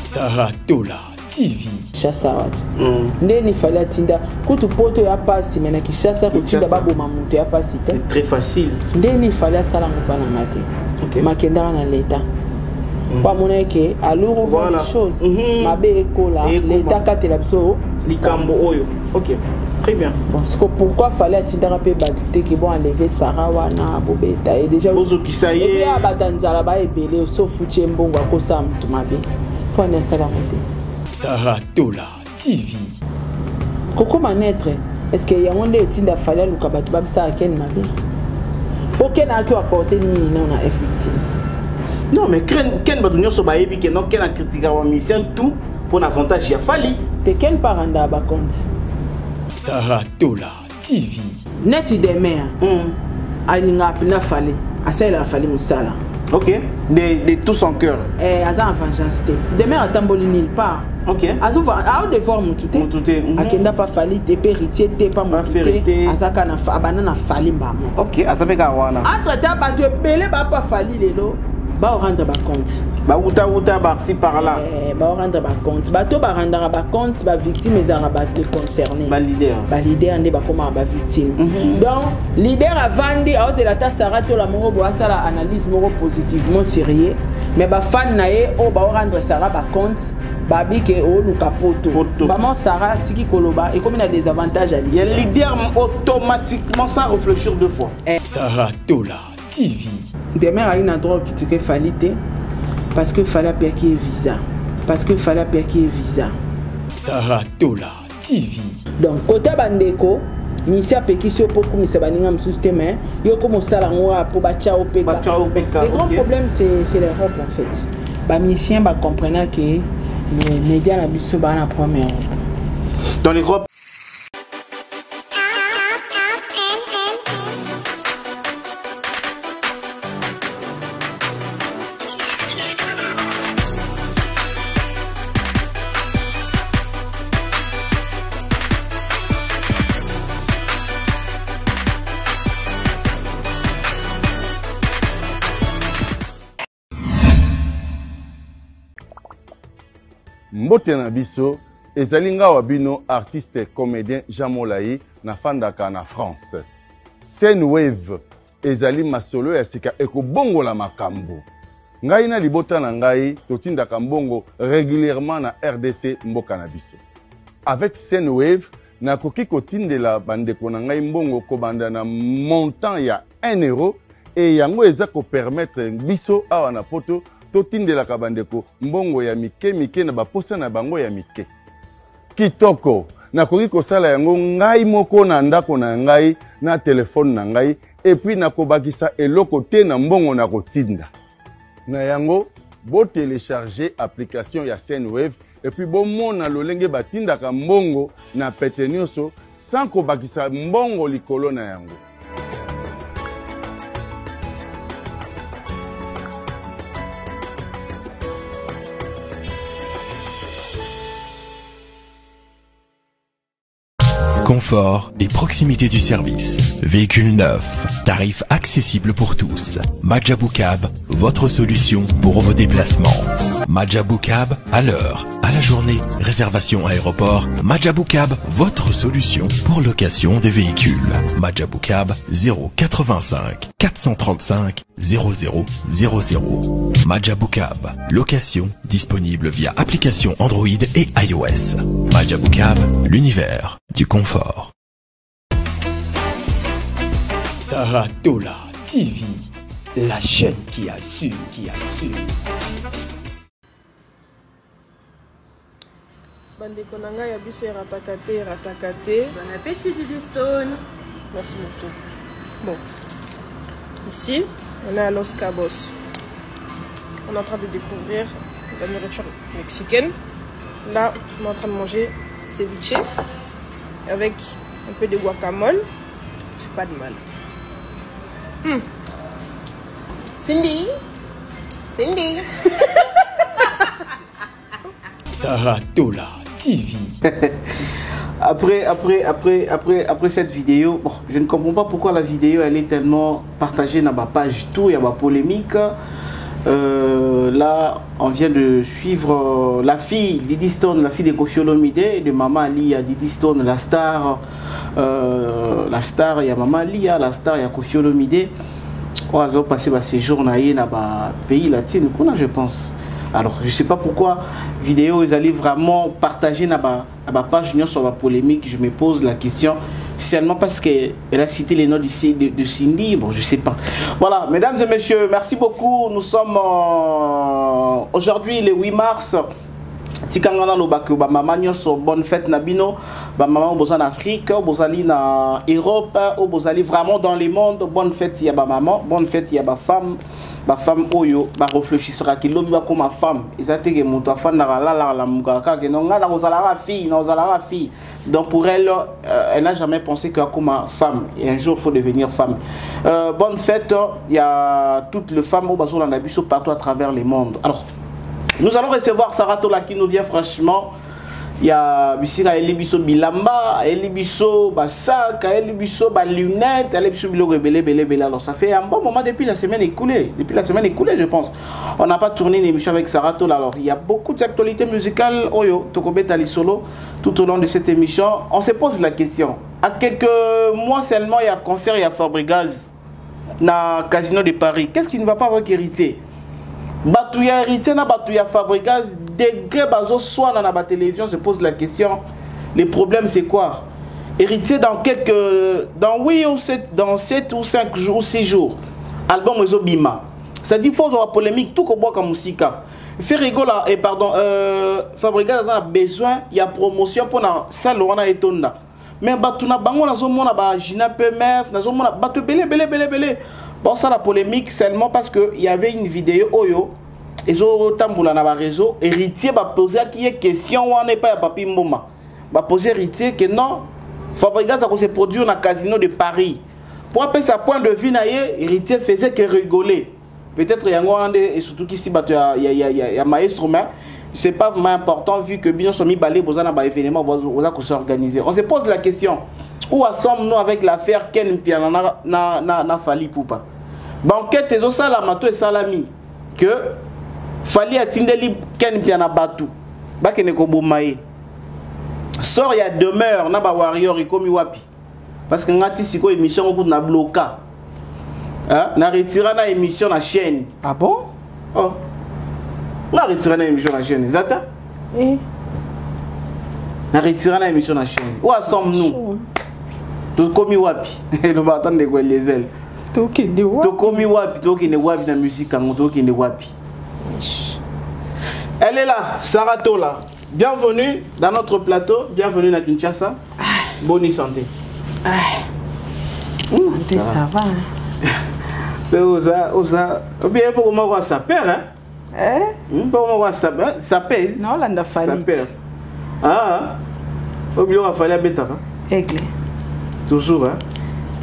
Saratola TV. Chassawat. Ndeni fallait attinda. Kutu poto ya pasi mena ki chassa kutinda babo mamuto ya pasi. C'est très facile. Ndeni fallait sala ngopana mate. OK. Makenda na l'état. Pas mon que alors on voit les choses. Mabe ekola l'état katela biso likambo oyo. OK. Très bien. Bon, pourquoi fallait attinda rapé badute qui vont enlever Sarah wana bobeta et déjà ozo kisaye. Et ya batanzala ba ebele sauf Chembongo akosa mutu mabe. Faut na sala monter. Saratola TV. Koko manetre, est-ce qu'il y a un monde qui a fallu le cabaret babsa à Ken Mabe? Aucun a pu apporter ni non à victime. Non, mais Ken va donner son baïbi que non, Ken a critiqué à mission tout pour l'avantage il a fallu. Te Ken paranda ba compte. Saratola TV. Net de mer. Alinga pina fallu. Asa il a fallu musala. OK. De tout son cœur. Asa en vengeance. De mer a tamboli nulle part. OK. Azuva a de voir mutute. Mutute. Akenda pas fallu te héritier te pas mutute. Asaka na banana fallu mbamo. OK, asabeka wana. Entre ta ba te belé ba pas fallu lelo. Ba rendre ba compte. Ba uta par ci par là. Ba rendre ba compte. Ba to ba rendre ba compte ba victime les arabes concernés. Ba leader. Ba leader ande ba comment ba victime. Donc leader a vendu a c'est la ta Saratola la moro bo ça la analyse moro positivement sérieux. Mais ba fan na ye o ba rendre Sarah ba compte. Babi ke o lu kapoto. Maman Sarah tiki koloba et comme il a des avantages à lui. Il leader automatiquement sans réfléchir deux fois. Saratola TV. Demain a une droit qui tirait fallite parce que fallait payer visa. Parce que fallait payer visa. Saratola TV. Donc côté bandeko misia pekisio poku misia baninga msusteme yo comme sala ngwa pour bacha opeka. Le grand problème c'est l'Europe en fait. Ba misien ba comprendre que les médias la biso ba na première. Dans l'Europe. Mbote na biso ezalinga wabino artiste comédien Jean Molayi na fandaka na France. Scène Wave ezali masolo ya sika ekobongo la makambo. Ngai na libota na ngai totindaka mbongo régulièrement na RDC mboka na biso. Avec Scène Wave nakoki kotindela bandeko na ngai mbongo kobanda na montant ya 1 euro et yango eza ko permettre biso awa na poto totindela kabandeko mbongo ya mike na baposa na bango ya mike. Kitoko nakoki kosala yango ngai moko na ndako na ngai na telefone na ngai et puis nakobakisa eloko te na mbongo na kotinda. Na yango bo télécharger application ya Sendwave et puis bo mona lolenge batindaka mbongo na pete nyonso sans kobakisa mbongo likolo na yango. Confort et proximité du service. Véhicule neuf, tarifs accessibles pour tous. Majabou Cab, votre solution pour vos déplacements. Majabou Cab, à l'heure, à la journée, réservation aéroport. Majabou Cab, votre solution pour location des véhicules. Majabou Cab, 085 435 0000. Majabou Cab, location disponible via application Android et iOS. Majabou Cab, l'univers du confort. Saratola TV, la chaîne qui assure, Bandeko nanga ya biso rataka te. Bon appétit Didi Stone. Merci beaucoup. Bon. Ici, on est à Los Cabos. On est en train de découvrir la nourriture mexicaine. Là, on est en train de manger ceviche avec un peu de guacamole. Ça fait pas de mal. Cindy. Saratola TV. Après cette vidéo, bon, je ne comprends pas pourquoi la vidéo elle est tellement partagée dans ma page tout, il y a ma polémique. Là, on vient de suivre la fille Didi Stone, la fille de Koffi Olomide et de Maman Lia. Didi Stone, la star, il y a Maman Lia, la star, il y a Koffi Olomide. On a passé ces jours dans le pays latin, je pense. Alors, je ne sais pas pourquoi vidéo ils allaient vraiment partager dans la page sur la polémique. Je me pose la question. Seulement parce qu'elle a cité les noms de Cindy, bon, je sais pas. Voilà, mesdames et messieurs, merci beaucoup. Nous sommes aujourd'hui le 8 mars. Tikangana lobaki ba mama nyoso bonne fête nabino ba mama bozali en Afrique bozali na Europe ou bozali vraiment dans le monde bonne fête ya ba maman bonne fête ya ba femme oyo ba réfléchissera ki lobi ba comme femme ezate ke muto afana la mukaka ke non ngala kozala fille donc pour elle elle n'a jamais pensé que comme femme et un jour il faut devenir femme. Bonne fête, il y a toutes les femmes au bazo na biso partout à travers le monde. Alors nous allons recevoir Sarah Tola qui nous vient franchement. Il y a Bissira Elibiso Bilamba, Elibiso Basaka, Elibiso Balunette, Elibiso Bilo Belé. Alors ça fait un bon moment depuis la semaine écoulée. Je pense. On n'a pas tourné une émission avec Sarah Tola. Alors il y a beaucoup d'actualités musicales. Oyo, Tokobet Ali Solo, tout au long de cette émission. On se pose la question. À quelques mois seulement, il y a concert, il y a Fabregas dans Casino de Paris. Qu'est-ce qui ne va pas avoir hérité? Batouya hérité na Batouya Fabregas degré bazo soit dans la télévision se pose la question. Le problème c'est quoi? Hérité dans 7 ou 5 jours ou 6 jours. Album Ezobima. Ça dit faut avoir polémique tout comme bois comme musique. Fait rigola et pardon Fabregas a besoin il y a promotion pour na salon on a étonda. Mais batuna bango na zo mona ba Gina PMF na zo mona batu belé. Bon, ça la polémique seulement parce qu'il y avait une vidéo Oyo, et zo tamboula na ba réseau, héritier va poser qui est question ou on n'est pas à papi Mboma. Va poser héritier que non, Fabregas a se produire dans le Casino de Paris. Pour appeler sa point de vue héritier faisait que rigoler. Peut-être il y a un et surtout qu'ici il y a maestro mais c'est pas vraiment important vu que bien sont mis balé bozana ba événement boza ko s'organiser. On se pose la question. Où sommes-nous avec l'affaire Ken Piana na Fali Poupa? Banquette et la mato et salami que Fali a tindeli Ken Piana Batu bakene ko bomaye sort ya demeure na ba warrior ikomi wapi parce que ngati siko émission ko na bloka na retira na émission na chaîne. Ah bon? Oh na retira na émission na chaîne zata na retira na émission na chaîne. Où sommes-nous? Tokomi wapi no batande ko les ailes tokomi wapi tokende wapi na musique ango tokende wapi. Elle est là, Sarah Tola. Bienvenue dans notre plateau, bienvenue na Kinshasa. Bonne santé. Santé ça va. Oza bien pour moi ça perd pour moi ça pèse. Non landa Fali. Ça perd. Obio a fallu beta. Aigle. Toujours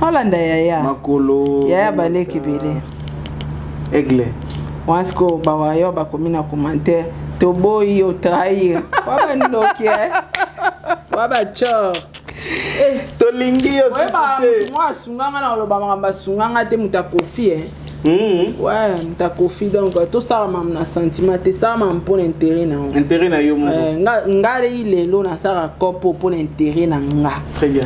Holanda yaya. Makolo. Yaya baleki bele. Aigle. Wansko bawayo bakomina commentaire. Toboyi yo trahir. Waba ndoki Waba cho. Tolingi yo sisite. Moi sunganga na loba mamba sunganga te mutakofi Ouais, mutakofi donc tout ça m'a sentiment te ça m'a pour intérêt na. Intérêt na yo mo. Ngare ilelo na sara kopo pour intérêt na nga. Très bien.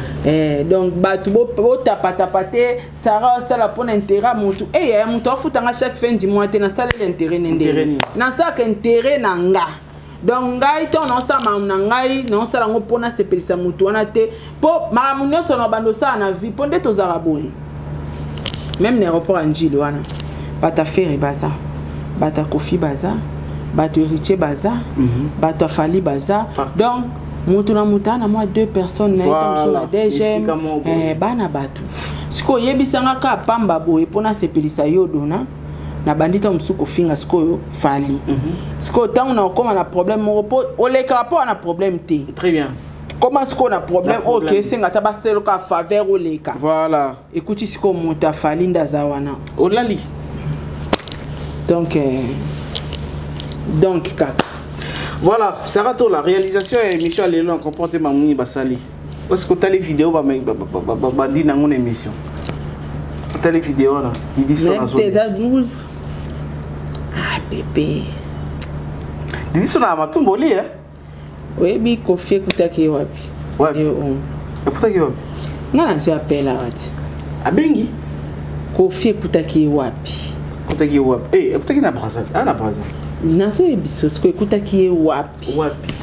Donc batu bo tapate sara sala pour intérêt mutu. Mutu afutanga chaque fin du mois te na sala l'intérêt nende. Na ça intérêt na nga. Donc ngai to non sa mam na ngai non sala ngo pona sepelisa mutu wana te po mam nyoso no bando sa na vie ponde to zara boy. Même l'aéroport Anjili wana bata faire baza bata Kofi baza bata héritier baza bata Fali baza donc mutuna mutana moi 2 personnes na ita msula DGM bana batu siko yebisanga ka pamba boye pona sepelisa yodona na bandita msuko finga siko Fali siko tangu na koma na problème moko oleka rapport na problème te. Très bien. Comment est-ce qu'on a problème? Ok, c'est un tabasser au faveur ou les cas. Voilà. Écoutez ce qu'on monte à Falinda Zawana. Oh lali. Donc, kaka. Voilà, Sarah Tola, la réalisation et Michel Lelon comporte Mamouni Basali. Est-ce que tu as les vidéos dans mon émission? Tu as les vidéos là? Il dit ça. Même t'es à 12. Pepe. Didi Stone a matumboli, hein? Oui, bi Kofi ekutaki wapi. Wapi? Ekutaki wapi? Ngana zo appel awati. Abengi? Kofi ekutaki wapi. Ekutaki wapi? Eh, ekutaki na Brazzaville. Ah, na Brazzaville. Naso ebisosko ekutaki wapi. Wapi?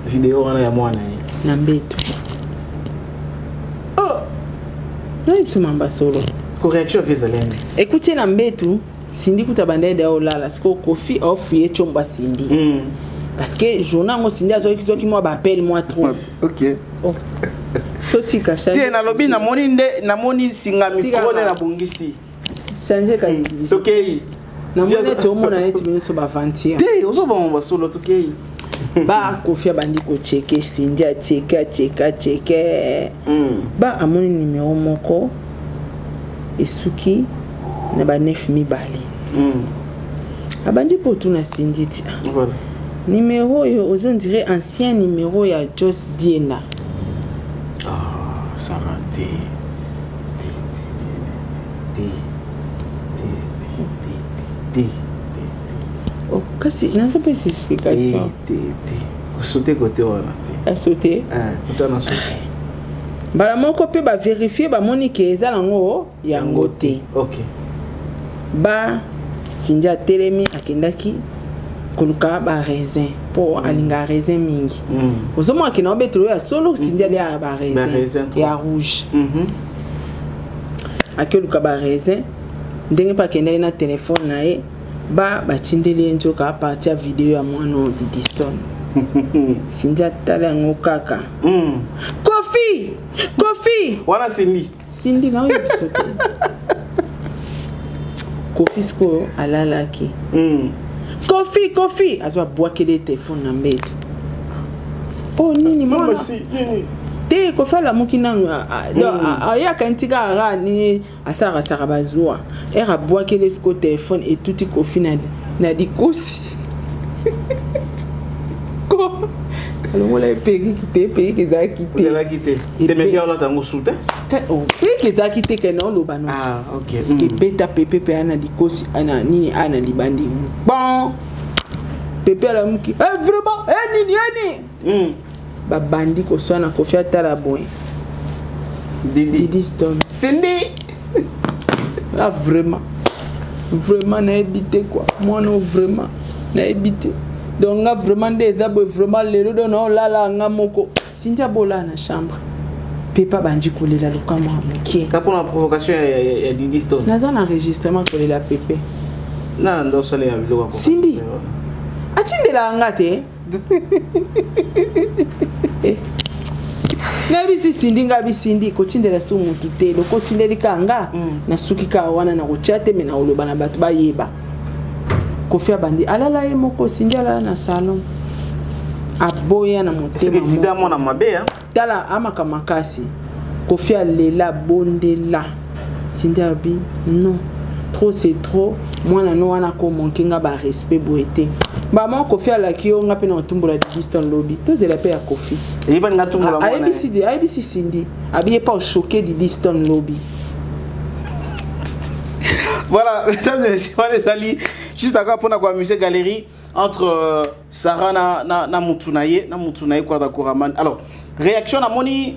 Vidéo wana ya mwana ye. Na mbeto. Oh! Na ibsumamba solo. Ko réaction fait zalene. Écoutez na mbeto, Sindi kutabanda de olala, sko Kofi off ye chomba Sindi. Parce que journal ngo Sindi azoki moi appelle moi trop. OK. Oh. Toti kasha. Tie na lobi na moni singa micro na bongisi. Changer ka. OK. Na moni to mona net bino so ba vantir. Tie ozo ba mo solo OK. Ba Kofi abandi ko checker Sindi a checker. Ba amoni numéro moko esuki na ba 9000 bali. Abandi po tuna Sindi ti. Voilà. Numéro yo on dirait ancien numéro ya Jos Diena. Ah, ça va té. Oh, kasi nasa pas explication. Sauter côté wana té. A sauter. Côté na sauter. Bala moko pe ba vérifier ba moni ke eza lango yango te. OK. Ba Sindi a telemi akendaki koluka ba raisin po alinga raisin mingi. Ozomo akina obetro ya solo Sindi ali a ba raisin ya rouge. Akeluka ba raisin ndenge pa kenda na téléphone na ye ba tindeli njoka a partir vidéo ya mwana Didi Stone. Sindi atala ngo kaka. Kofi Wana Sindi na oyo bisote. Kofi sko alalaki. Kofi azwa boake de téléphone na mbeto. Oh nini mama nini? Te Kofi la mukina ya kantika ara ni asara bazwa. Era boake de sko téléphone et tout Kofi na di kosi. Ko alors on a payé qui za quitté. Il a quitté. Te me fiala tango soute. Oh, payé qui za quitté que non lo banoti. Ah, OK. Et beta Pepe ana di kosi ana nini ana di bandi. Bon. Pepe ala muki. Eh vraiment, nini. Ba bandi ko so na Kofi atala boy. Didi Stone. Sindi. Ah vraiment na éviter quoi. Moi non vraiment na éviter. Donc nga vraiment des abos vraiment les deux non là nga moko. Sindi abola na chambre. Pepa bandi kolela lokamo amuki. Ka pour la provocation ya Didi Stone. Naza na enregistrement kolela Pepe. Na ndo sale ya video kwa. Sindi. Atindela ngate. Na bisi Sindi nga bisindi ko tindela su mutu te lo ko tindeli kanga na suki ka wana na ko chate me na oloba na batu ba yeba. Kofi abandi alala ye moko Sindi ala na salon. Aboya na motema. Est-ce que Dida mona mabe Tala amaka makasi. Kofi alela bondela. Sindi abi non. Trop c'est trop. Moi na no wana ko monkinga ba respect boete. Ba mo Kofi ala ki yo ngape na tumbola Didi Stone lobby. Toze la paix ya Kofi. Et ba nga tumbola mona. ABC Sindi. Abi pas choqué Didi Stone lobby. Voilà, ça les alliés. Juste encore pour la musée galerie entre Sarah na Mutunaye quoi d'accord. Alors, réaction à moni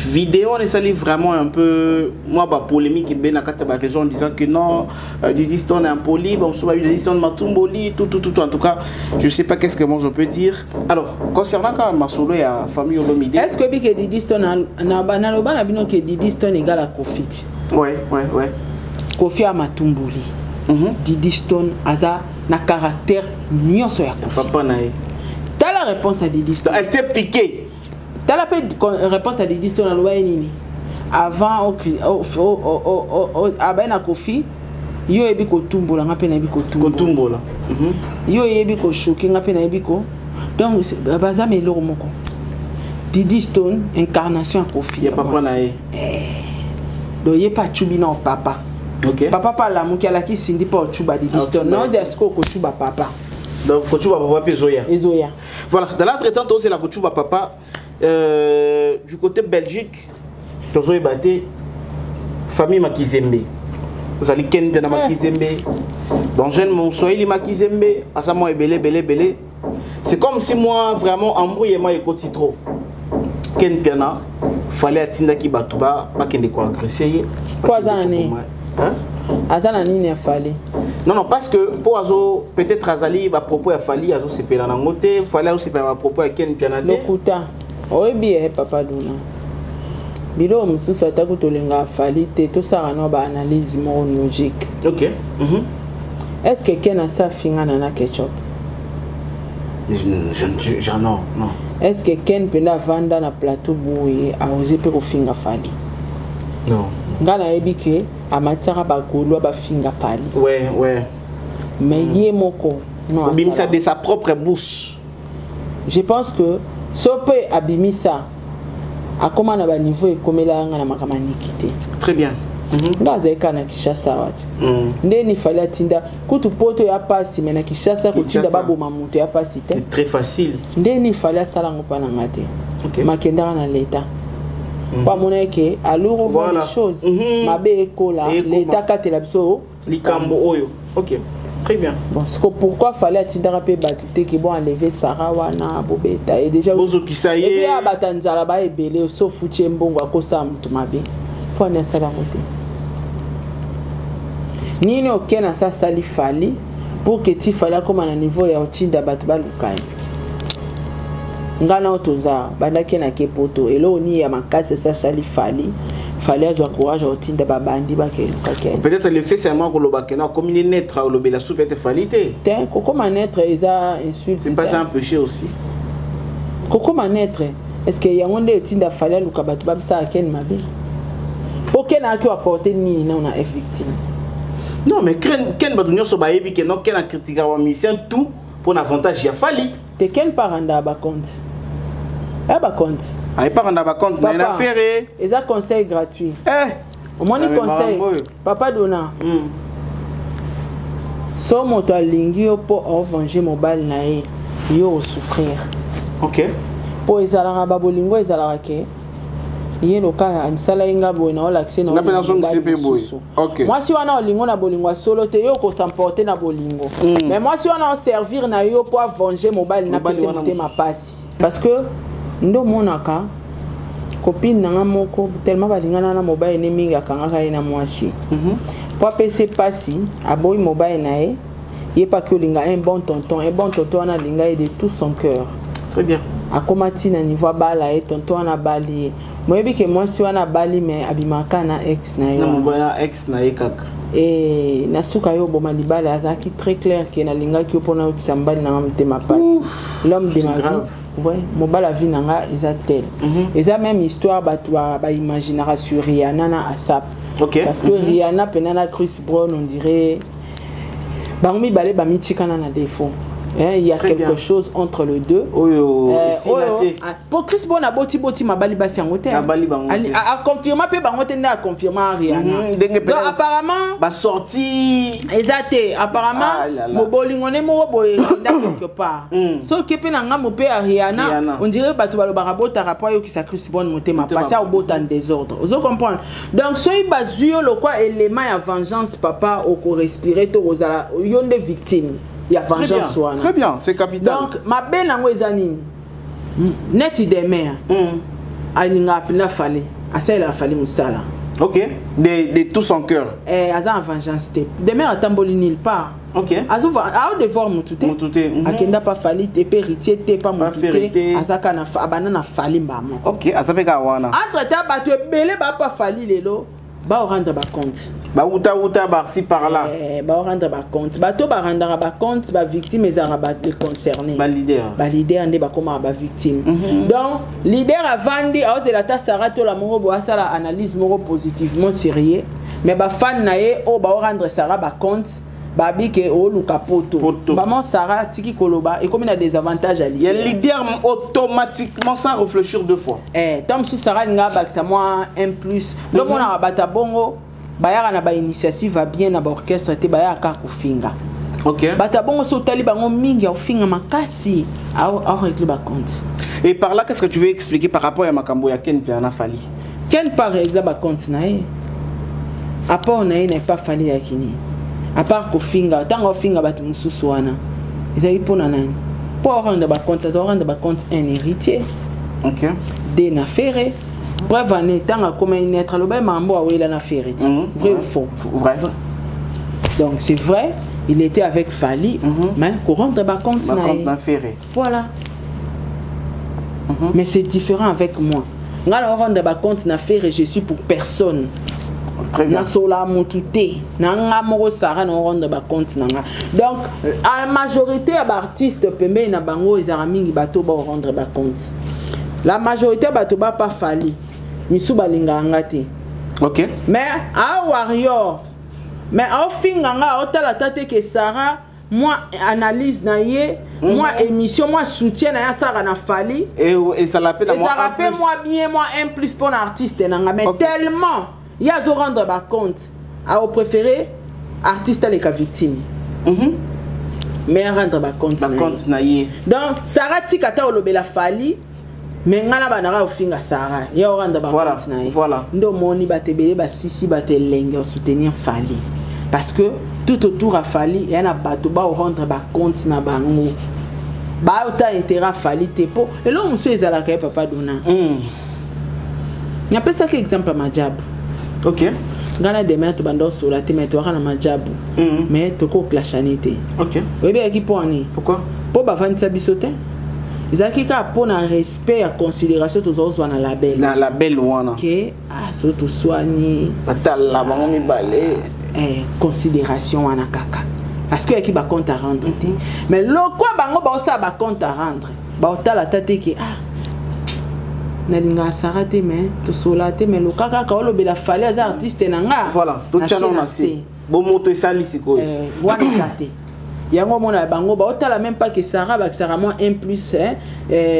vidéo on est vraiment un peu moi ba polémique et ben la raison en disant que non Didi Stone est impoli, bon soit Didi Stone matumboli tout en tout cas, je sais pas qu'est-ce que moi je peux dire. Alors, concernant quand ma solo et la famille Olomide. Est-ce que Didi Stone na loba na bino que Didi Stone égale à Kofi? Ouais. Kofi a matumboli. Didi Stone aza na caractère nyonso ya Kofi. Papa nae. T'as la réponse à Didi Stone. Elle t'est piqué. T'as la réponse à Didi Stone à l'ouaye nini. Avant abena Kofi, yo ebi ko tumbola ngape na ebi ko tumbola. Yo ebi ko choquer ngape na ebi ko. Donc baza me loro moko. Didi Stone incarnation à Kofi. Ya papa nae. Donc yé pas chubi na papa. OK. Papa pa la muki ala ki Sindi pa chuba Didi Stone. Non c'est ce ko chuba papa. Donc Kochuba papa Pezoya. Ezoya. Voilà, dans l'entretemps c'est la Kochuba papa du côté Belgique. Tozo ebate famille Makizembe. Vous allez ken bien Makizembe. Bon, jeune mon Swahili Makizembe, à ça moi belé. C'est comme si moi vraiment embrouillé moi et côté trop. Ken piana, fallait atteindre qui batuba, pas qu'elle ne quoi agresser. Quoi année? Hein? Azana nini fallait. Non, parce que pour Azo, peut-être Azali va propos à Fali, Azo c'est pélan en moté, fallait aussi à propos à Ken piana. Lokuta, oui bien papa Duna. Bilo mususu atakutolenga fali te to sara no ba analyse mo logique. OK. Est-ce que Ken a ça finga na ketchup? Non. Est-ce que Ken penda vanda na plateau boye a osé pe ko finga fali? Non. Ngana ebike amatara ba golo ba finga fali. Ouais. Mais yé moko non. Abimisa de sa propre bouche. Je pense que sope abimisa a comment na ba niveau e komela nga na makamaniki. Très bien. Ngaza ekana Kishasa wati. Ndeni fallait atinda kutu poto ya pasi mena Kishasa kutinda babo mamuto ya pasi te. C'est très facile. Ndeni fallait sala ngopa na ngate. OK. Makenda na l'état. Pas moneke alors voir les choses. Mabe ekola l'état katela biso likambo oyo. OK. Très bien. Bon, pourquoi fallait atinda rapé batute qui bon enlever Sarah wana bobeta et déjà bozo kisaye. Et puis abatanzala ba ebele so futie mbongo akosa mtu mabe. Faut na sala ngote. Nini okena sa sali fali pour que ti fali comme à niveau ya otinda batu balukai ngana otoza bandaki na kepoto elo ni ya makase sa sali fali azwa courage otinda babandi bakeluka ke peut-être le fait seulement que lobakena comme il est naître au lobela sous peut-être falité te koko naître eza insulte c'est pas un péché aussi koko naître est-ce que yangonde otinda fali aluka batu babisa ken mabe okena ki apporter ni na on a victime. Non, mais Ken Badunyo Sobayebi, qui n'a qu'un critique à musicien, tout pour l'avantage, il a fallu. T'es quel parent d'Abaconte? Abaconte. Ah, parent d'Abaconte, mais il a fait. Et ça, conseil gratuit. Au moins, il conseille. Papa Dona. So, mon toit lingi pour venger mon bal nae, yo souffrir. OK. Pour les alara babolingo, les alara ke. Yé le cas en sala inga boina ou l'accès na OK. Moi si on a olingo na bolingo solo te yo ko s'emporter na bolingo. Mais moi si on a servir na yo pour venger mobile na pese ma passe parce que ndo monaka copine na moko tellement balingana na mobile ne minga kangaka ina mwasi. Pour pese passi aboy mobile na yé pas que linga un bon tonton na linga de tout son cœur. Très bien. A komati na niveau bala et tonton na bali. Moi bi que moi si wana bali mais abimaka na ex na yo. Na mbona ex na kaka. Et na suka yo boma libala azaki très clair que na linga ki opona otisambali na mtema passe. L'homme de ma vie. Ouais, mon bala vie nanga eza tel. Et ça même histoire ba imaginera sur Rihanna na ASAP. OK. Parce que Rihanna penana Chris Brown on dirait bangomi balé ba mitikana na défaut. Il y a quelque chose entre les deux. Pour Chris Brown a boti ma bali basi angote. A confirmé pe bangote na confirmé Rihanna. Donc apparemment ba sorti exacté apparemment mo bolingo ne mo boye quelque part. So kepe na nga mo pe Rihanna on dirait batu balo barabota rapport yo ki sa Chris Brown monter ma passer au beau en désordre. Vous comprenez? Donc so i bazuyo le quoi élément ya vengeance papa au ko respirer to rozala yonde victime. Il y a vengeance. Très bien, c'est capital. Donc, ma belle en Wezanine, net des mères, Alinga Pina Fali, Asa la Fali Moussala. OK, de tout son cœur. Asa en vengeance. Des mères à Tamboli nulle part. OK. Asa a devoir Moutouté. Akenda pas Fali, t'es héritier, t'es pas Moutouté. Asa kana Abanana Fali Mbamo. OK, Asa Beka Wana. Entre temps, tu es belé, pas Fali Lelo. Ba rendre ba compte. Ba uta par-ci par-là. Ba rendre ba compte. Ba to ba rendre ba compte ba victime et ba concerné. Ba leader ne ba comment ba victime. Donc leader a vendu a c'est la ta Sarah to la moro bo asala analyse moro positivement sérieux mais ba fan nae o ba rendre Sarah ba compte babi ke o luka poto. Maman Sarah tiki koloba et comme il a des avantages à leader. Il y a leader automatiquement sans réfléchir deux fois. Tant que Sarah nga ba ça moi un plus. Le monde a bata bongo bayara na ba initiative va bien na ba orchestre te bayara ka ku finga. OK. Bata bongo so tali bango mingi au finga makasi a régler ba compte. Et par là qu'est-ce que tu veux expliquer par rapport à makambo ya Ken Piana Fali? Ken par régler ba compte na à part on n'a pas fallu à kini à part ko finga tant finga batu mususu wana ezali pona nani pour rendre ba compte ça rendre ba compte un héritier. OK. Des n'affaires preuve en étant comme une être le mambo a oui la affaire vrai ou faux? Vrai. Donc c'est vrai, il était avec Fali mais pour rendre ba compte d'affaires. Voilà. Mais c'est différent avec moi. Ngala rendre ba compte d'affaires et je suis pour personne. Na sola motute na nga moko sara na rendre ba compte nanga. Donc la majorité des artistes pembe na bango ezara mingi bato ba rendre ba compte. La majorité bato ba pas Fali. Misu balinga ngate. OK. Mais à warrior mais au finganga au tala tate que Sarah moi analyse na ye moi émission moi soutien na ya Sarah na Fali et ça l'appelle moi ça rappelle moi bien moi un plus pour l'artiste nanga mais tellement il y a zo rendre ba compte à au préféré artiste les cas victime mais rendre ba compte na ye donc Sarah tikata olobela Fali mais ngana banara ofinga Sarah ya rendre ba compte na ye voilà ndo moni batebele ba sisi batelenge soutenir Fali parce que tout autour a Fali il y a bato ba rendre ba compte na bango ba autant intérêt Fali tepo et là monsieur ezala ka papa dona n'y a pas ça que exemple Madjabu. OK. Ngana demain to bando sur la teme to kana Madjabu mais to ko clashanité. OK. Oui bien qui poni pourquoi po ba vanisa bisote ezaki ka pour un respect et considération tous autres na label na label wana que so to soigner batala bango mi balé considération wana kaka parce que qui ba compte à rendre mais le quoi bango ba ça ba compte à rendre ba otala tate ki nalinga sarate mais to solate mais le kaka ka olobela fallait az artiste nanga voilà to channel na si bo moto esali siko wana tate yango mona bango ba otala même pas que Sarah ba Sarah moi un plus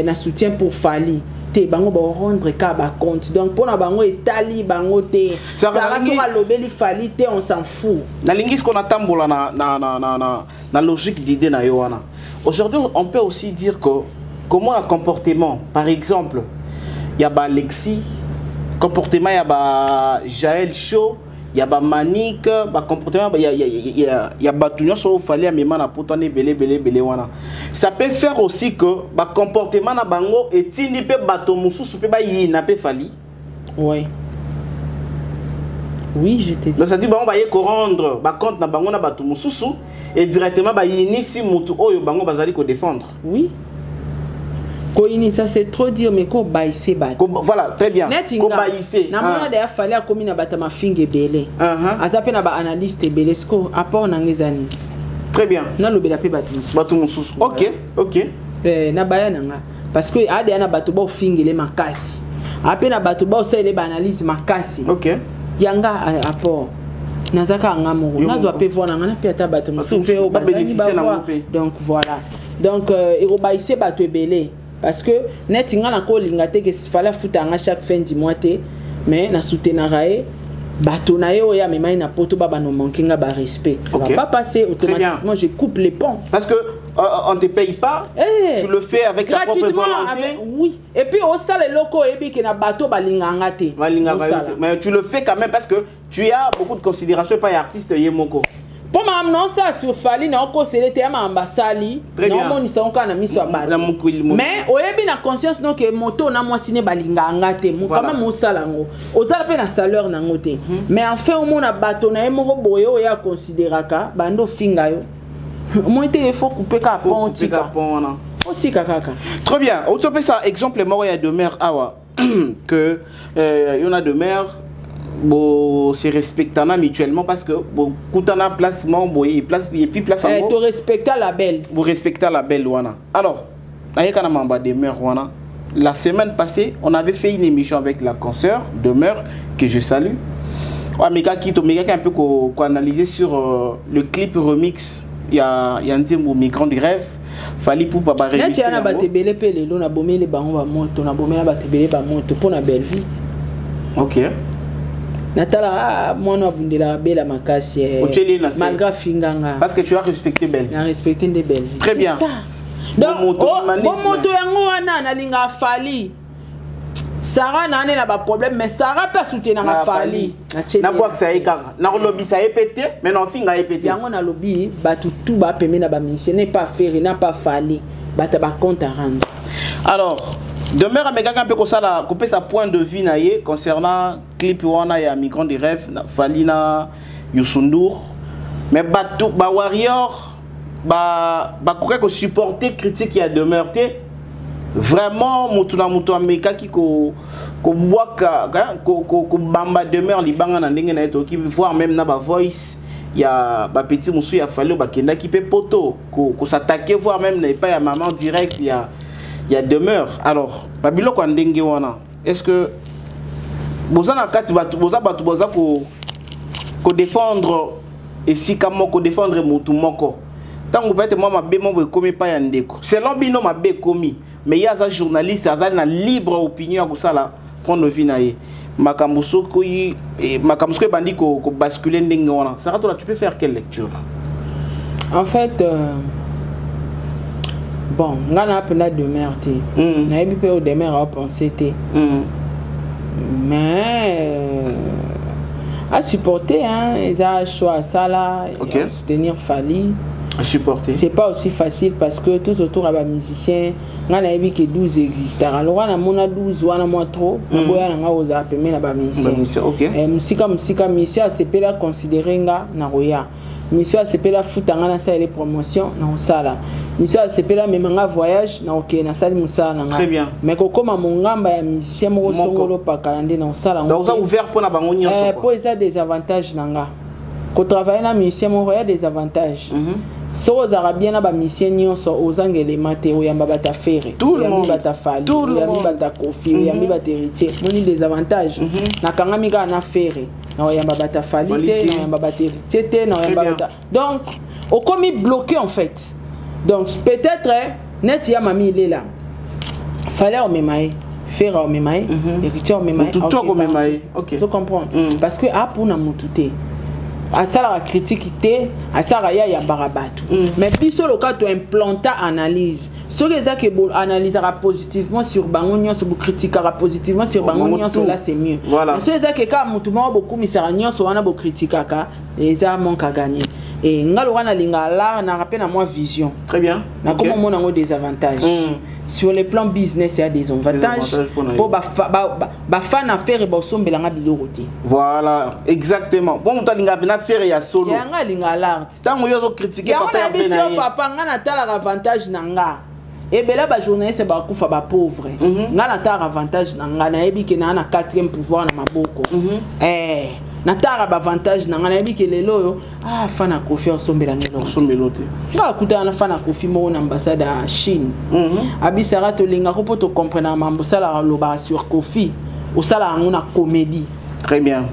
na soutien pour Fali te bango ba rendre ka ba compte donc pona bango etali bango te Sarah so ka lobeli Fali te on s'en fout na lingis qu'on atambola na logique d'idée na yoana. Aujourd'hui on peut aussi dire que comment le comportement par exemple il y a Alexis comportement il y a Jaël Show il y a Manik ba comportement il y a Batunya so fallait même na potane belé wana ça peut faire aussi que ba comportement na bango etindi pe bato mususu pe ba yina pe fali oui je t'ai dit donc ça dit bango ba ye ko rendre ba compte na bango na bato mususu et directement ba yini si mutu oyo bango bazali ko défendre oui. Ça c'est trop dire mais ko baïsé bat. Voilà, très bien. Ko baïsé. Na mona d'ailleurs fallait a commis na batama finge belé. Azape na ba analyste belé sko apport na ngezani. Très bien. Na lobela pe batu. Batu mususu. OK, OK. Na baya nanga parce que ade na batu ba finge le makasi. Ape na batu ba osele ba analyse makasi. OK. Yanga apport. Nazaka ngamoro. Nazo pe vona ngana pe ata batu mususu pe o bazani ba voir. Donc voilà. Donc ero baïsé batu belé. Parce que net ingana ko lingate que fallait foutre à chaque fin du mois mais na soutenarae bato na yo ya mema na poto baba no mankinga ba respect ça va pas passer automatiquement je coupe les ponts parce que on te paye pas tu le fais avec ta propre volonté oui et puis au sale loko ebi que na bato balinganga te mais tu le fais quand même parce que tu as beaucoup de considération par artiste yemoko. Pour ma non ça sur Fali na ko sele te ma ambasali non mon ils na miso ba mais oyebi na conscience donc que moto na moi sine balinga ngate mo quand même mosalango ozala pe na salaire na ngote mais enfin au mona bato na emo boyo ya considéraka bando finga yo moi te il faut couper ka pont tika kaka très bien on te fait ça exemple mort il y a de mère awa que il y en a de mère bon c'est respectant mutuellement parce que bon coutana placement bon et place et puis place en to respecter la belle vous respecter la belle wana alors ayekana mamba de mère wana la semaine passée on avait fait une émission avec la consoeur de mère que je salue Omega Kito Omega un peu ko analyser sur le clip remix il y a Nzembo migrant du rêve fallait pour pas remixer na tiana batebele pe lelo na bomele bango ba moto na bomela batebele ba moto pour na belle vie. OK. Natala moi na bundela bela makasi malgré finganga parce que tu as respecté belle. Na respecté des belles. Très bien. Donc moto yango wana na linga Fali. Sarah n'a pas de problème, mais Sarah peut soutenir la Fali. Na bois que ça est car na lobby ça est pété, mais non fin a pété. Yango na lobby, tout ba permet na ba ministère n'est pas faire, n'a pas Fali, ba compte à rendre. Alors, demain à Mega un peu comme ça la couper sa point de vue naie concernant clip wana ya migrant des rêves, Fali na Youssou, mais ba warrior ba couper que supporter critique qui a demeuré. Vraiment mutuna mutu ameka ki ko boaka ko bamba demeure libanga na ndenge na eto ki voir même na ba voice ya ba petit musu ya fallo ba kenda ki pe poto ko s'attaquer voir même na pas ya maman direct ya demeure. Alors ba biloko ndenge wana est-ce que bozana kati batu boza ko défendre et si kamo ko défendre mutu moko tango peut-être moi mabe mo komi pa ya ndeko selon bino mabe komi. Mais il y a un journaliste, il y a une libre opinion pour ça là, prendre le vinaille. Makambuso qui bandi ko basculer n'engwana. Sarah, toi tu peux faire quelle lecture? En fait, bon, on a appelé de merde. On a eu peur de merde à penser. Mais à supporter, hein, ils ont choisi ça là, à soutenir Fali. Supporter. C'est pas aussi facile parce que tout autour des musiciens, on a vu que 12 existent. Alors on a 12, on a moins trop. On a osé appeler la musicien. OK. Musicien c'est pas considéré nga na roya. Musicien c'est pas foot na ça les promotions na sala. Musicien c'est pas même nga voyage na OK na sala musa na nga. Très bien. Mais comme mon ngamba ya musicien mo songolo pa calendrier na sala. Donc vous avez ouvert pour na bango nyonso. Pour ça des avantages na nga. Ko travailler na musicien mo roya des avantages. Si vous avez bien un mission, vous avez des matériaux, vous avez des affaires, vous avez des affaires, vous avez des coffres, vous avez des héritiers, vous avez des avantages. Vous avez des affaires, vous avez des affaires, vous avez des héritiers. Donc, vous avez bloqué en fait. Donc, peut-être, net ya mami il est là. Fallait au mémaï, faire au mémaï, héritier au mémaï. Tout au mémaï, ok. Vous comprenez? Parce que pour nous tout à ça la critique à ça il y a barabatu mais puis sur le cas tu implanter analyse sur les gens qui analysera positivement sur bangonio sur critiquera positivement sur bangonio sur là c'est mieux voilà sur les gens qui quand mutumo beaucoup miséranion sur wana beaucoup critiquaka les gens manquent à gagner et ngalo wana lingala na rappelle à moi vision très bien na comme on a des avantages sur le plan business il y a des avantages pour ba fan affaire et ba sombelanga biloroti voilà exactement bon mutalinga bina faire ya solo ya nga linga l'art tango yozo critiquer papa ya papa nga na tala avantage nanga et bela ba journaliste ba kufa ba pauvre nga na tala avantage nanga na yebi ke na 4e pouvoir na maboko natara ba avantage na ngana biki lelo yo fana kofi osombelanga osombelote ba kutana fana kofi mo na ambassade à Chine abisara to linga ko poto comprendre mambo sala loba sur kofi o sala ngona comédie très bien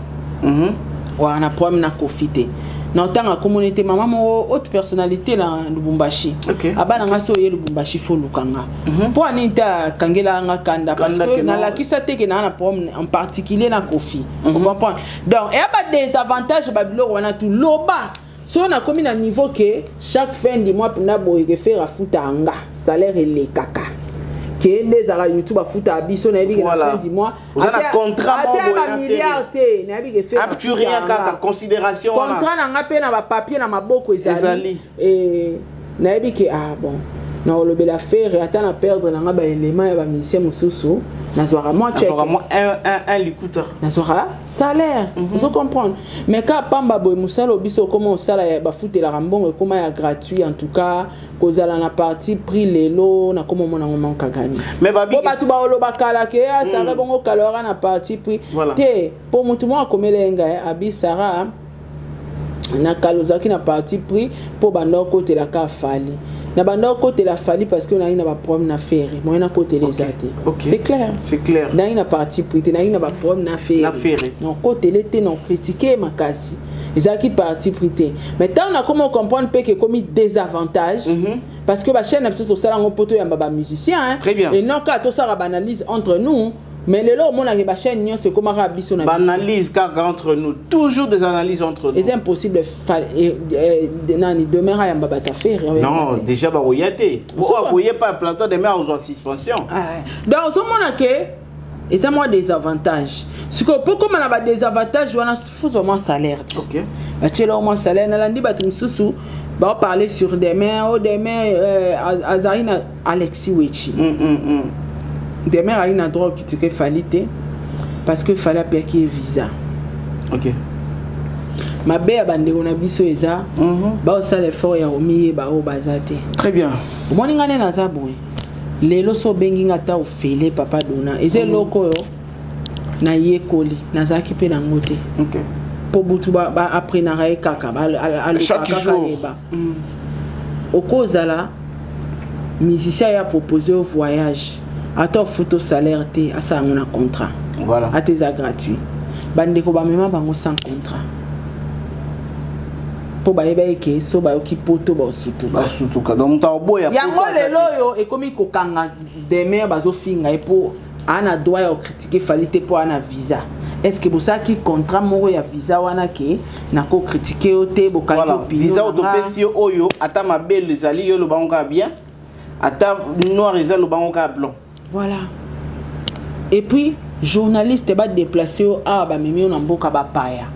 wa na problème na kofi te na tanga communauté maman mo haute personnalité na Lubumbashi abana nga so ye Lubumbashi fo lukanga po anita kangela nga kanda parce que na la kisa te ke na problème en particulier na kofi vous comprenez donc il y a pas des avantages babilo wana tout loba so na comme na niveau que chaque fin du mois na boye faire à futanga salaire les kaka les ara YouTube a foutu à biso na bi na fin du mois a contrat ba milliard te na bi ke faire a plus rien qu'à considération contrat na ngape na ba papier na maboko ezali et na bi ke bon na le bela faire atana perdre na ngaba élément ya ba musicien mususu na zora moi check un likuta na zora salaire vous comprenez mais quand pamba boy musalo biso comment sala ba foutu la rambongo comment ya gratuit en tout cas kozala na partie prix lelo na comment mona ngoma kagani mais babi batu ba oloba kala ke ça va bongo kalora na partie prix te pour mutu mo akomelenga abisara na kalozaki na partie prix pour bando côté la ka fali na bando côté la fali parce que na ina ba problème na faire moi na côté les athées c'est clair na ina partie prix na ina ba problème na faire non côté l'été non critiquer makasi ezaki parti prité mais tant on a comment comprendre que comme désavantage parce que ba chaîne absolument ça on poto ya ba musicien et non ka to ça analyse entre nous mais le lot mon a chaîne c'est comme rabiso na analyse car entre nous toujours des analyses entre nous c'est impossible nani demain ya mbata faire non déjà ba royate vous voyez pas plateau de mer aux suspension donc ce mon que Et ça, moi, des avantages. Ce que pourquoi on a des avantages, on a moins salaire. Ok. Tu as au moins salaire. On a dit que on va parler sur demain. Azarina Alexis Wechi. Demain, il y a un droit qui te fallait parce que fallait payer visa. Ok. Ma belle a bandé on a biso eza. Ba ça l'effort ya omi ba o bazate. Très bien. Mo ninga na za boy. Lelo so bengi ngata ofele papa dona. Eze loko yo na yekoli na za ki pe na ngote. Ok. Po butu ba après na rae kaka ba chaque jour. Okozala musicien a proposé au voyage. À ton photo salaire te à ça on a contrat. Voilà. À tes gratuit. Bande ko ba mema bango sans contrat. Pour bailler que so ba ki poto ba sutu ba sutu ka donc ta boya ya ngo lelo yo e komi ko kanga demain bazo finga e po ana droit ya critiquer falite pour ana visa. Est-ce que bosa ki contrat moko ya visa wana ke na ko critiquer o te boka to visa autopesi oyo ata mabele zali yo lo bango bien ata noir ezali lo bango ka blanc. Voilà. Et puis journaliste ba déplacer a ba memi na mboka ba paya.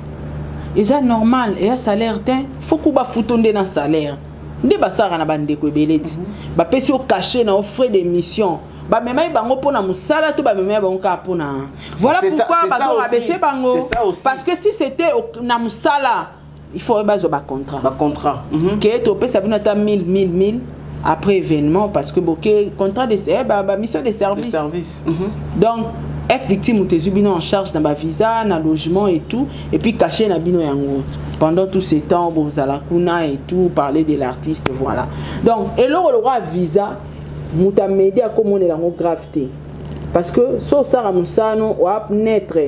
Et ça normal et un salaire il faut qu'on va foutre dans salaire ndé basara na bande ko beleti ba pesi au caché na offre d'émission ba même ba bango pona musala to ba même bango ka pona voilà pourquoi ba zo abaisser bango parce que si c'était na musala il faut ba zo ba contrat que to pesa bino ta 1000 après événement parce que boké contrat de mission de service donc F victime ou tes bino en charge dans ma visa, dans logement et tout, et puis caché na bino yango. Pendant tous ces temps, vous allez kuna et tout, parler de l'artiste, voilà. Donc, et là, le roi visa, mouta média comme on est dans gravité. Parce que, so sara musano, ou ap naître,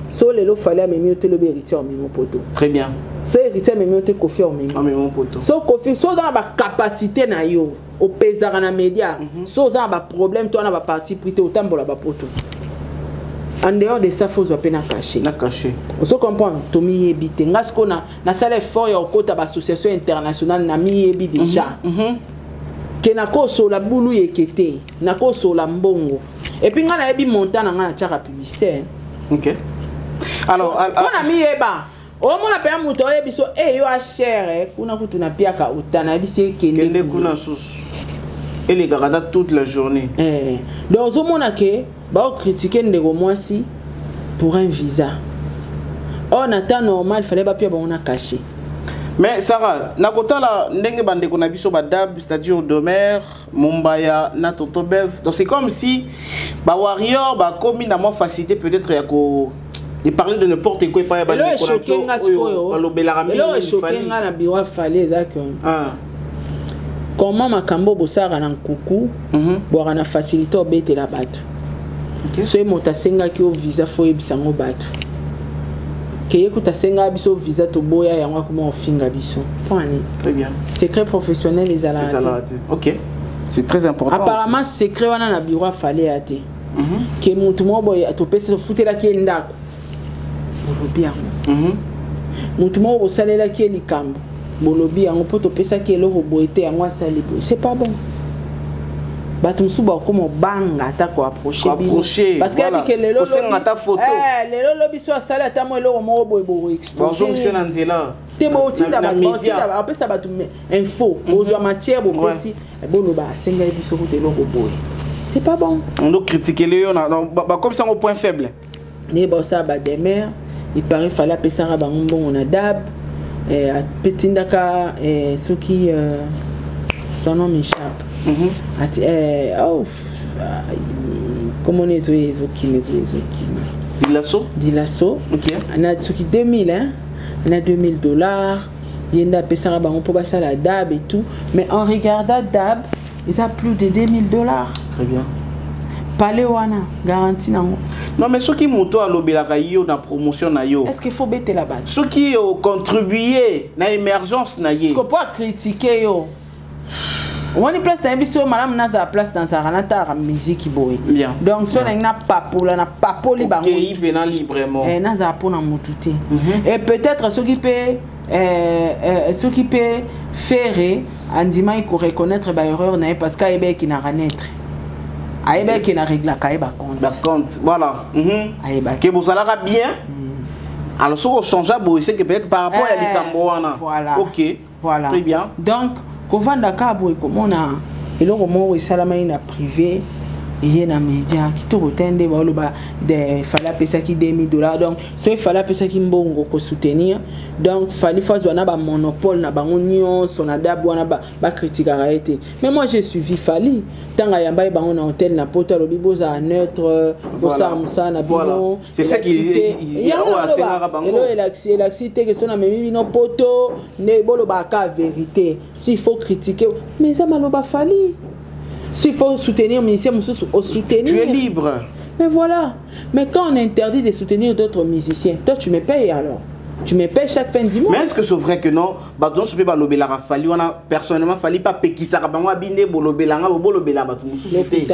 so le lo fallait même te le héritier en même poto. Très bien. So héritier même te kofi en même poto. So kofi, so dans la capacité na yo, au pesara na média, so dans la problème, toi na ba parti prité autant pour la ba poto. En dehors de ça, il faut peine cacher. On se comprend, Tommy Ebite. Parce qu'on a un effort au côté de l'association internationale, Nami Ebi déjà. Que na ko so la boulou yekete, na ko so la mbongo. Et puis on a ebi montant na tchara publicité. OK. Alors, on a mis eba. O mo na pe muto ebi so yo a cher, kuna kutuna pia ka utana bisi kende kuna sus. Et les garada toute la journée. Donc au monde que ba critiquer ndego mwasi pour un visa. On attend normal, il fallait pas on a caché. Mais Sarah, nakota la ndenge bande ko na biso badab, c'est-à-dire Domer, Mumbaya, na Tonto Bev. Donc c'est comme si ba warrior ba commis na moins facilité peut-être ya ko de parler de n'importe quoi pas ba ko na ko lo belarami. Lo choqué nga na biwa fallait ça que. Comment makambo bosara na kuku boara na facilité obete la bato. So mota senga ki o visa fo ebisango bato. Keye kuta senga biso visa to boya yango comment ofinga biso. Très bien. Secret professionnel les alati. OK. C'est très important. Apparemment secret wana na bureau fallait ate. Que mutu mo boya to pesa futela ki ndako. Bolobi yango. Mutu mo bo salela ki likambo. Bolobi yango poto pesa ki eloko boete yango asali bo. C'est pas bon. Batum suba comme banga ta ko approcher parce que que le lolo ta photo le lolo biso asala ta mo eloko mo bo exposer bonjour c'est nzela te bo tinda ba apesa batum info ozwa matière bo pesi bolo ba senga biso ko eloko boy c'est pas bon on doit critiquer les on ba comme ça au point faible ne ba ça ba demer il paraît fallait pesa ba bon on a dab petinda ka ce qui son nom m'échappe. Comment on est Dilasso. OK. On a ce qui 2000 hein. On a $2000. Il y a des personnes qui ont passé la DAB et tout, mais en regardant DAB, ils ont plus de $2000. Très bien. Paléwana garantie nango. Non mais ceux qui montent à l'obélaka yo na promotion na yo. Est-ce qu'il faut bêter là-bas? Ceux qui ont contribué na émergence na ye. Est-ce qu'on peut critiquer yo? On est place dans biso madame naza place dans sa ranata musique boy. Bien. Donc so na papola na papoli bango. OK, venant librement. Naza pona mutute. Et peut-être ceux qui peut faire andima il reconnaître ba erreur na parce qu'il ebe qui na renaître. Aïe, qui n'a réglé la caille, compte. Voilà. Que vous allez bien. Alors, si vous changez, c'est que peut-être par rapport à l'Ikamboana. Voilà. Ok. Voilà. Très bien. Donc, quand on va comme on a, et là, on a privé. Il y a des médias qui te retiennent des fallait payer ça qui $2,000. Donc, il fallait payer ça qui mbongo ko soutenir. Donc, fallait faire un monopole, na ba union, son adabo na ba critique arrêté. Mais moi j'ai suivi Fali. Tant que yamba ba on hôtel na poto lo biboza neutre, bossa musa na bino. C'est ça qui il y a à bango. Et l'accident que son na memi no poto ne bolo ba ka vérité. S'il faut critiquer, mais ça maloba Fali. S'il faut soutenir le musicien, au soutenir. Tu es libre. Mais voilà. Mais quand on interdit de soutenir d'autres musiciens, toi tu me payes alors. Tu me payes chaque fin du mois. Mais est-ce que c'est vrai que non? Donc je peux pas lober la Rafali. On a personnellement fallu pas péquer ça. Bine bolober la bolobela batu mususuté.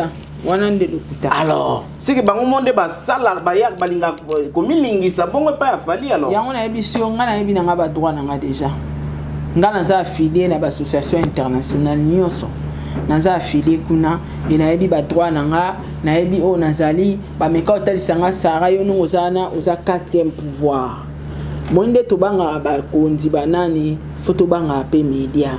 Alors, c'est que bango monde ba sala ba yak balinga comme lingisa bongo pas Fali alors. Ya on a émission ngana yebi na ba droit na déjà. Ngana za affilié na ba association internationale nyonso. Naza affilié kuna inayebi ba droit nanga nayebi o nazali ba meka otalisanga sara yo no ozana oza 4e pouvoir monde to banga ba kondi banani photo banga pe media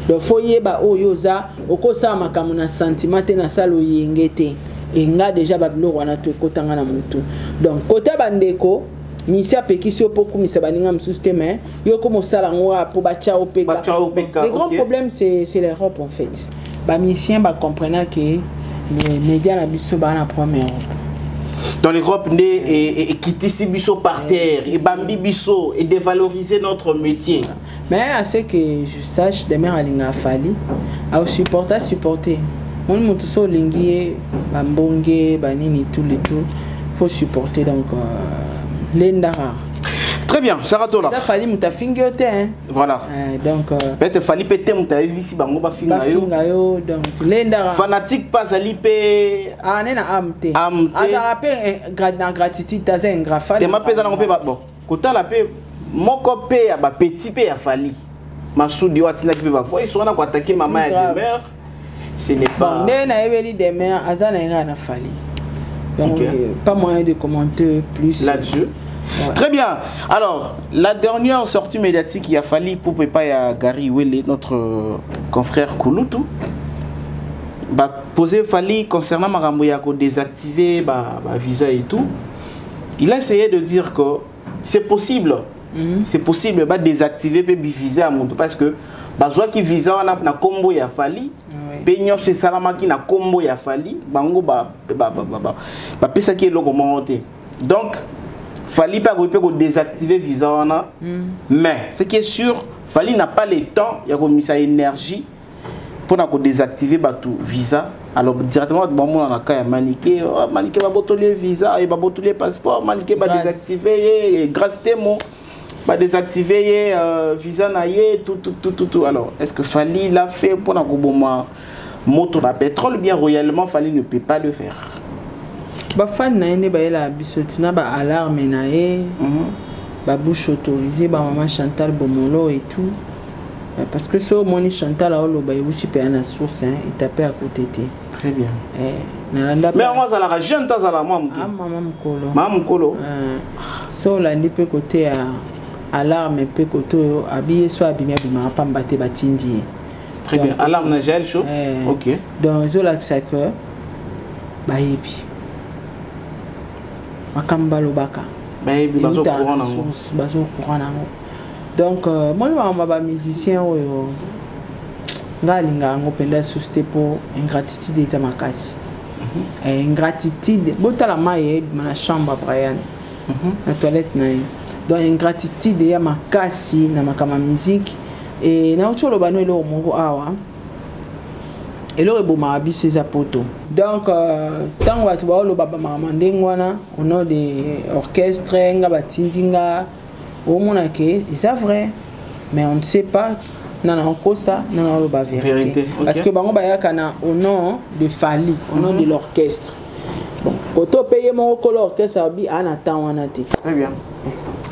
donc foye ba o yoza okosa makamu na sentiment na salo yengete enga déjà ba bilo wana to kotanga na mutu donc côté bandeko misia pekisio poku misa baninga msusteme yoko mosala ngwa po ba chao peka. Le grand problème c'est l'Europe en fait. Les musiciens comprennent que les médias sont en première. Dans l'Europe, et quitter ces bisous par terre, et bambi bisous, et dévaloriser notre métier. Mais à ce que je sache, demain à l'Inga Fali, à supporter. Mon motoso lingi, bambonge, banini, tout le tout, faut supporter donc l'endara. Très bien, Saratola. Ça fallait muta fingote hein. Voilà. Donc peut-être fallait péter muta ici bango ba fingayo donc lenda fanatique pas alipe ah nena amte asa rappel gratitude taza un grafal te mapeza na ngompe bon kota la pe moko pe ya ba petit pe ya fali masudi watina ki pe ba foi so na ko attaquer maman ya demeure ce n'est pas nena ebeli demeure asa na nga na fali donc pas moyen de commenter plus là-dessus. Ouais. Très bien. Alors, la dernière sortie médiatique qu'il a fallu pour préparer à Gary Wele, notre confrère Kouloutou, poser Fali concernant Marambouyako désactiver visa et tout. Il a essayé de dire que c'est possible. C'est possible de désactiver le visa à mon tour parce que besoin qui visa na combo ya Fali. Peignon c'est salama qui na combo ya Fali. Bango pesa qui est logo monté. Donc Fali pas désactiver visa mais ce qui est sûr Fali n'a pas le temps il y a comme sa énergie pour désactiver tout visa alors directement bon on a quand maniqué va botoler visa et va botoler passeport maniqué va désactiver grâce témoin va désactiver visa naie tout alors est-ce que Fali l'a fait pour moto na pétrole bien royalement Fali ne peut pas le faire. Ba fan na ene ba ela bisotina ba alarme na e ba bouche autorisée ba maman Chantal Bomolo et tout parce que so moni Chantal a lo ba yuchi pe na source hein il tapé à côté. Très bien. Mais on za la jeune ta za la maman mukolo so la ndi pe côté à alarme pe côté habillé so abimia bima pa mbate batindi. Très bien. Alarme na gel chaud. OK. Donc zo la ça que ba yebi Makamba Lobaka. Donc, moi, je suis musicien. Je suis pour ingratitude de Tamakasi. Ingratitude, je suis dans la chambre, Brian. La toilette. Donc, ingratitude de Tamakasi, dans ma musique. Et je suis dans le et là il m'a habillé ses apotos donc tant que tu vois le baba mamandengwana on a des orchestres nga batindinga au monake et c'est vrai mais on ne sait pas nana encore ça nana le vérité parce que bango bayaka na au nom de Fali au nom de l'orchestre bon auto payer mon l'orchestre abi anata wana te très bien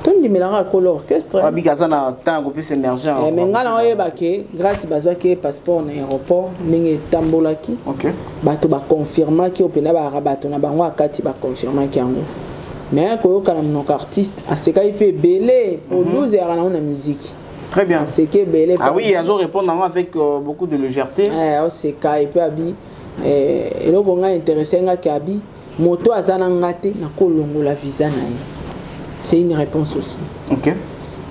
Ton dimelara ko l'orchestre. Abikaza na tango pe énergie. Mais ngala oyeba ke grâce bazwa ke passeport na aéroport ninge tambolaki. OK. Bato ba confirma ki opena ba rabato na bango akati ba confirma ki yango. Mais ko yoka na monoko artiste aseka ipe belé pour 12 heures na musique. Très bien. C'est que belé. Ah oui, ils ont répondu avec beaucoup de légèreté. C'est ka ipe abi et le bonga intéressé nga ki abi moto azana ngate na kolongola visa na ye. C'est une réponse aussi. OK.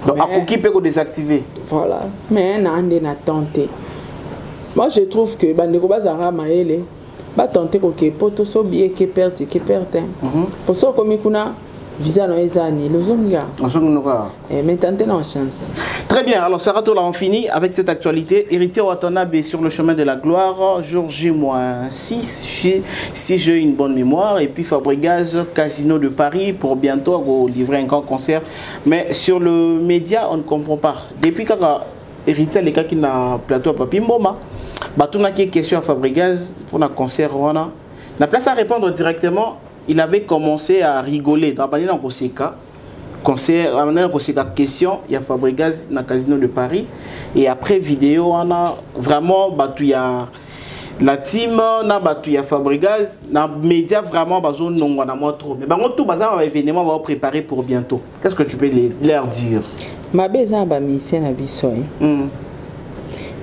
Donc, à qui peut désactiver? Voilà. Mais on a tenté. Moi, je trouve que Bandeko Bazara Maele va tenter que poto so bien que perte. Pour ça, comme il y a visa no ezani, le zonga. Mais tenter non chance. Très bien. Alors, Sarah Tola, on finit avec cette actualité. Héritier Watanabe sur le chemin de la gloire. Jour J-6. Si j'ai une bonne mémoire. Et puis Fabregas, Casino de Paris. Pour bientôt livrer un grand concert. Mais sur le média, on ne comprend pas. Depuis quand Héritier, les cas qui n'a plateau à Papimboma, on a une question à Fabregas pour un concert. La place à répondre directement. Il avait commencé à rigoler dans le concert, question, il y a Fabregas dans le Casino de Paris. Et après vidéo, on a vraiment battu la team, on a battu Fabregas, dans les médias vraiment, on a trop. Mais tout bazar événement va préparer pour bientôt. Qu'est-ce que tu peux leur dire? Ma besoin ba mission na biso.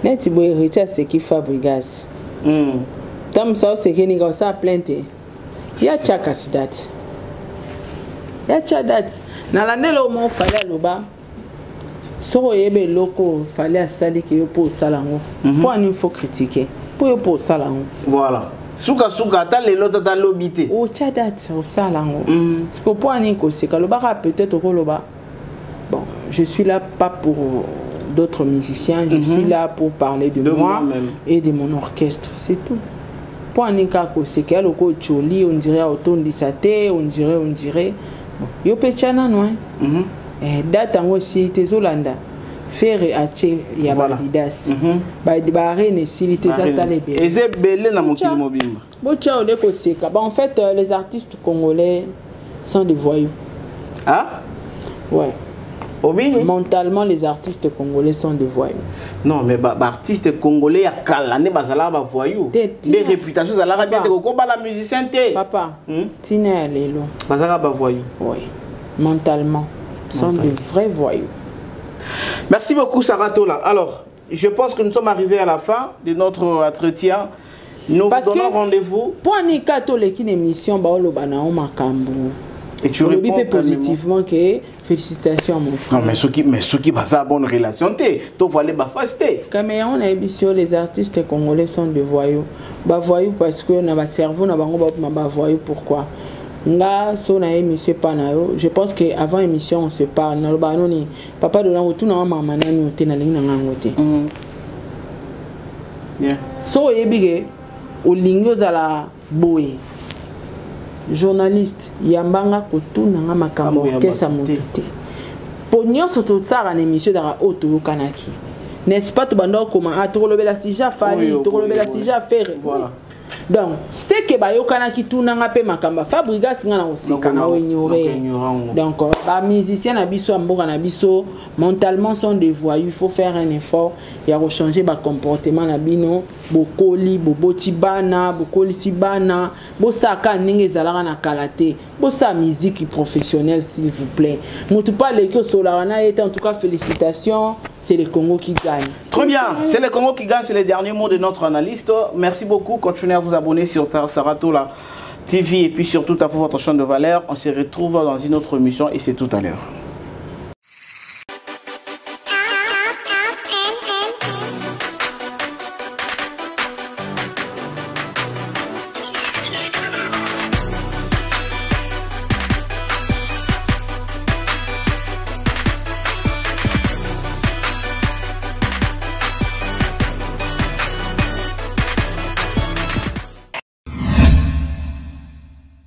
Neti bo héritier c'est qui Fabregas. Tam ça c'est qui ni ça plainte. Ya chaka sidati. Ya chadati. Na la nelo mo fallait loba. So yebe loko fallait asali ki yo pour salango. Pour il faut critiquer. Pour salango. Voilà. Suka ta le lota ta lobité. O chadati o salango. Parce que pour ni ko seka loba peut-être ko loba. Bon, je suis là pas pour d'autres musiciens, je suis là pour parler de moi et de mon orchestre, c'est tout. Pour un cas c'est qu'elle au coach on dirait autant de saté, on dirait yo pechana non date aussi tes Holanda faire ache ya validas ba di bare ne silite zatale be et c'est belé na mokili mobile bo tchao de ko seka. En fait les artistes congolais sont des voyous. Ah ouais. Mentalement, les artistes congolais sont des voyous. Non, mais artistes congolais, à Kalane, bazala ba voyous. Des réputations, ça l'a bien. La musicien té. Papa, Tina Lelo. Bazala ba voyous. Oui, mentalement, sont des vrais voyous. Merci beaucoup, Sarah Tola. Alors, je pense que nous sommes arrivés à la fin de notre entretien. Nous vous donnons rendez-vous. Pour un catholique, une émission, baolo banao makambu. Et tu réponds positivement que félicitations à mon frère. Non, mais ceux qui passent à bonne relation, tu vas aller faster. Comme on a émission, les artistes congolais sont des voyous. Bah voyous parce que on a cerveau, on a bah voyous pourquoi? Nga so na émission panayo. Je pense que avant émission on se parle. Na ba noni papa de na retour na maman na ni ote na linga na ngote. Yeah. So yebige o lingo za la boy. Journaliste yambanga kotuna nga makambo kesa motuté pognon surtout ça en émission dara auto kanaki n'est-ce pas tout bando comment a to lobela sija fali to lobela sija faire voilà. Donc c'est que ba yokanaki tuna nga pe makamba Fabregas nga na osika na ignorer. Donc ba musicien na biso mboka na biso mentalement sont des voyous, il faut faire un effort et à changer ba comportement na bino bokoli boboti bana bokoli sibana bosaka ninge zalaka na kalaté bosa musique professionnelle s'il vous plaît. Mutu pas les que Solarana est en tout cas félicitations. C'est le Congo qui gagne. Très bien, c'est le Congo qui gagne, c'est les derniers mots de notre analyste. Merci beaucoup, continuez à vous abonner sur Sarah Tola TV et puis surtout à votre chaîne de valeur. On se retrouve dans une autre émission et c'est tout à l'heure.